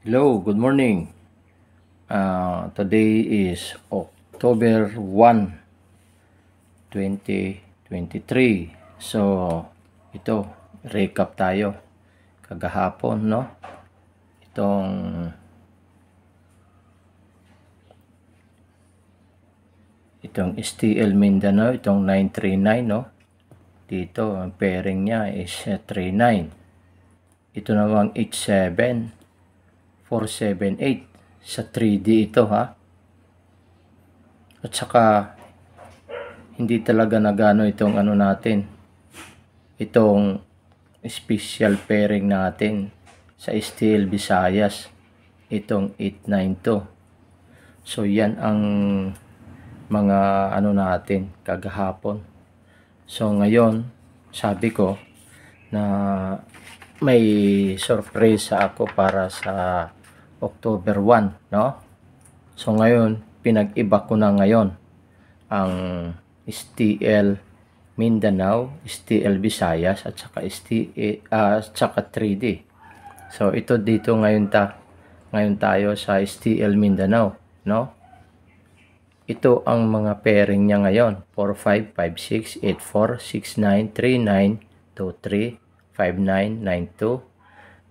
Hello, good morning. Today is October 1, 2023. So, ito, recap tayo. Kagahapon, no? Itong STL Mindanao, itong 939, no? Dito, ang pairing niya is 39. Ito namang 87, 478 sa 3D ito, ha? At saka hindi talaga nagano itong ano natin, itong special pairing natin sa STL Visayas, itong 892. So yan ang mga ano natin kagahapon. So ngayon, sabi ko na may sorpresa ako para sa October 1, no? So ngayon, pinag-iba ko na ngayon ang STL Mindanao, STL Visayas at saka saka 3D. So ito dito ngayon tayo sa STL Mindanao, no? Ito ang mga pairing niya ngayon: 45, 56, 84, 69, 39, 23, 59, 92,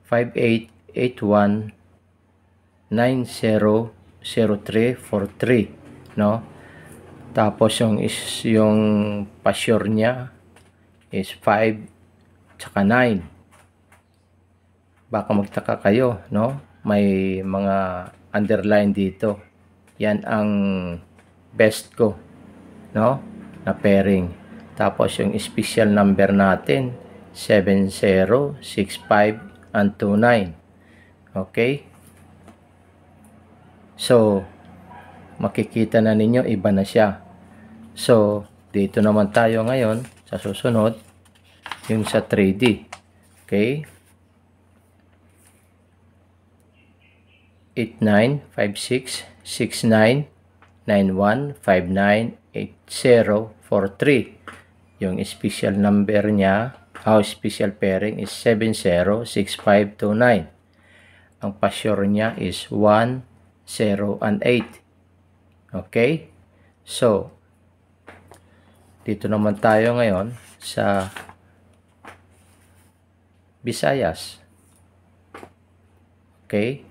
58, 81, 90, 03, 43, no? Tapos yung pa-sure niya is 5 tsaka 9. Baka magtaka kayo, no? May mga underline dito. Yan ang best ko, no? Na pairing. Tapos yung special number natin 70, 65 and 29. Okay? So, makikita na ninyo iba na siya. So, dito naman tayo ngayon sa susunod, yung sa 3D. Okay? 89, 56, 69, 91, 59, 80, 43. Yung special number niya, special pairing is 70, 65, 29. Ang pa-sure niya is 1, 0, and 8. Okay? So, dito naman tayo ngayon sa Visayas. Okay?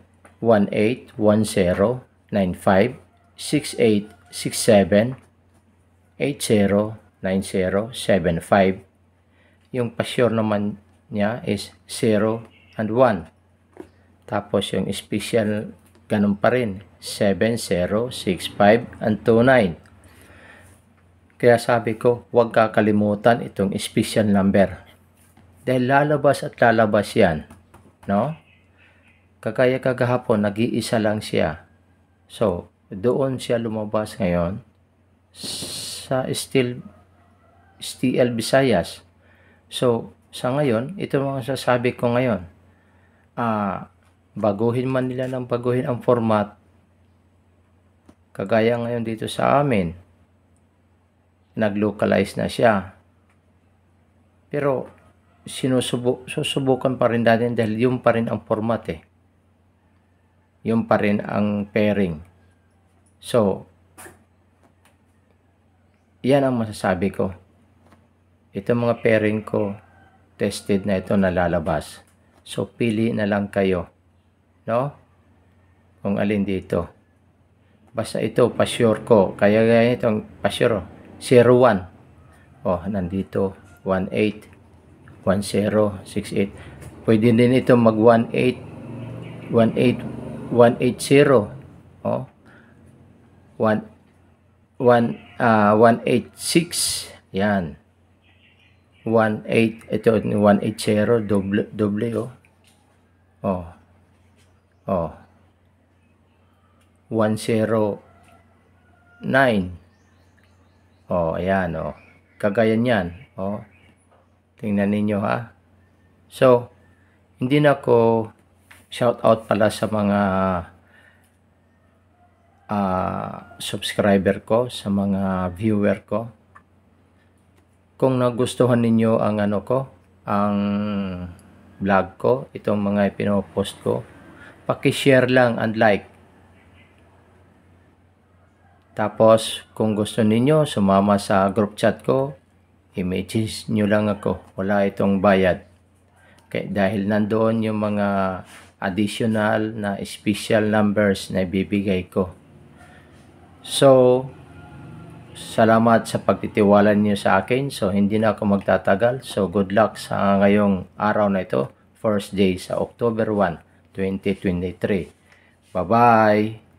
18, 10, 95, 68, 67, 80, 90, 75. Yung pa-sure naman niya is 0 and 1. Tapos yung special, ganun pa rin, 70, 65, and 29. Kaya sabi ko, huwag kakalimutan itong special number. Dahil lalabas at lalabas yan, no? Kagaya kagahapon, nag-iisa lang siya. So, doon siya lumabas ngayon sa STL Visayas. So, sa ngayon, ito mga sasabi ko ngayon. Baguhin man nila ng baguhin ang format. Kagaya ngayon dito sa amin, nag-localize na siya. Pero, susubukan pa rin natin dahil yung pa rin ang format eh. Yung pa rin ang pairing. So, yan ang masasabi ko. Ito mga pairing ko, tested na ito na lalabas. So, pili na lang kayo, no? Kung alin dito. Basta ito, pa-sure ko. Kaya itong pa-sure, 01. Nandito, 18, 10, 68. Pwede din ito mag-18, 18, 180, 186, yan, 18, ito 180, doble, 109, ayan, kagaya niyan, tingnan ninyo, ha. So, hindi na ako shout out pala sa mga subscriber ko, sa mga viewer ko. Kung nagustuhan ninyo ang ang vlog ko, itong mga pinopost ko, paki-share lang and like. Tapos, kung gusto ninyo sumama sa group chat ko, i-message nyo lang ako. Wala itong bayad. Okay, dahil nandoon yung mga additional na special numbers na ibibigay ko. So, salamat sa pagtitiwala niyo sa akin. So, hindi na ako magtatagal. So, good luck sa ngayong araw na ito. First day sa October 1, 2023. Bye-bye!